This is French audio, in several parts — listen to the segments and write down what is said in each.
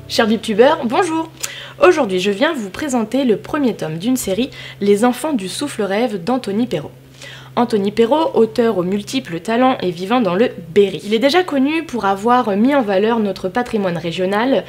Chers VipTubers, bonjour! Aujourd'hui, je viens vous présenter le premier tome d'une série, Les Enfants du Souffle-Rêve d'Anthony Perrault. Anthony Perrault, auteur aux multiples talents et vivant dans le Berry. Il est déjà connu pour avoir mis en valeur notre patrimoine régional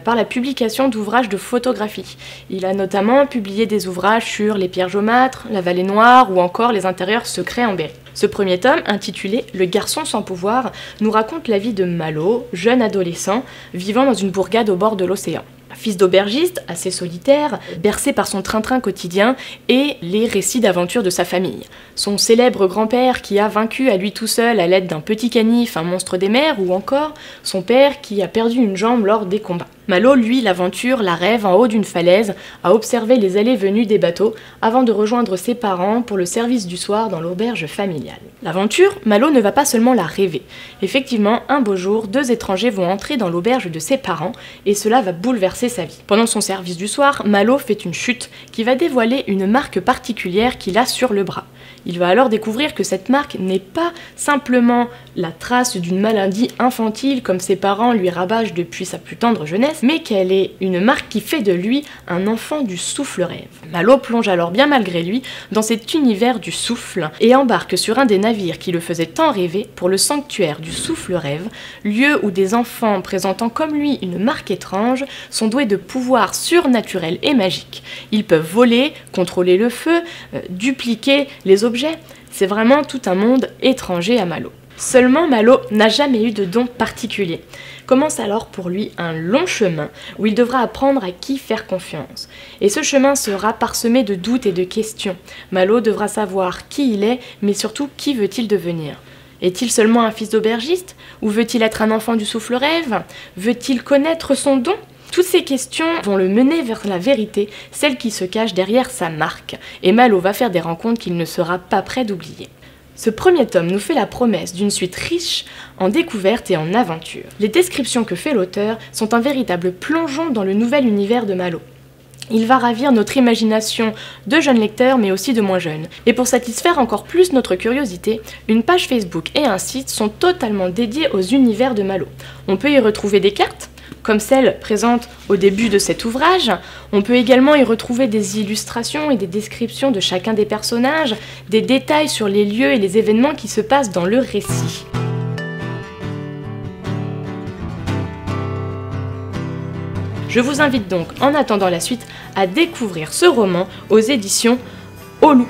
par la publication d'ouvrages de photographie. Il a notamment publié des ouvrages sur les pierres jaumâtres, la vallée noire ou encore les intérieurs secrets en Berry. Ce premier tome, intitulé « Le garçon sans pouvoir », nous raconte la vie de Malo, jeune adolescent, vivant dans une bourgade au bord de l'océan. Fils d'aubergiste, assez solitaire, bercé par son train-train quotidien et les récits d'aventures de sa famille. Son célèbre grand-père qui a vaincu à lui tout seul à l'aide d'un petit canif un monstre des mers, ou encore son père qui a perdu une jambe lors des combats. Malo, lui, l'aventure, la rêve en haut d'une falaise, à observer les allées-venues des bateaux avant de rejoindre ses parents pour le service du soir dans l'auberge familiale. L'aventure, Malo ne va pas seulement la rêver. Effectivement, un beau jour, deux étrangers vont entrer dans l'auberge de ses parents et cela va bouleverser sa vie. Pendant son service du soir, Malo fait une chute qui va dévoiler une marque particulière qu'il a sur le bras. Il va alors découvrir que cette marque n'est pas simplement la trace d'une maladie infantile comme ses parents lui rabâchent depuis sa plus tendre jeunesse, mais qu'elle est une marque qui fait de lui un enfant du souffle-rêve. Malo plonge alors bien malgré lui dans cet univers du souffle et embarque sur un des navires qui le faisait tant rêver pour le sanctuaire du souffle-rêve, lieu où des enfants présentant comme lui une marque étrange sont doués de pouvoirs surnaturels et magiques. Ils peuvent voler, contrôler le feu, dupliquer les objets. C'est vraiment tout un monde étranger à Malo. Seulement, Malo n'a jamais eu de don particulier. Commence alors pour lui un long chemin où il devra apprendre à qui faire confiance. Et ce chemin sera parsemé de doutes et de questions. Malo devra savoir qui il est, mais surtout qui veut-il devenir. Est-il seulement un fils d'aubergiste? Ou veut-il être un enfant du souffle-rêve? Veut-il connaître son don? Toutes ces questions vont le mener vers la vérité, celle qui se cache derrière sa marque. Et Malo va faire des rencontres qu'il ne sera pas prêt d'oublier. Ce premier tome nous fait la promesse d'une suite riche en découvertes et en aventures. Les descriptions que fait l'auteur sont un véritable plongeon dans le nouvel univers de Malo. Il va ravir notre imagination de jeunes lecteurs mais aussi de moins jeunes. Et pour satisfaire encore plus notre curiosité, une page Facebook et un site sont totalement dédiés aux univers de Malo. On peut y retrouver des cartes, comme celle présente au début de cet ouvrage. On peut également y retrouver des illustrations et des descriptions de chacun des personnages, des détails sur les lieux et les événements qui se passent dans le récit. Je vous invite donc, en attendant la suite, à découvrir ce roman aux éditions Au Loup.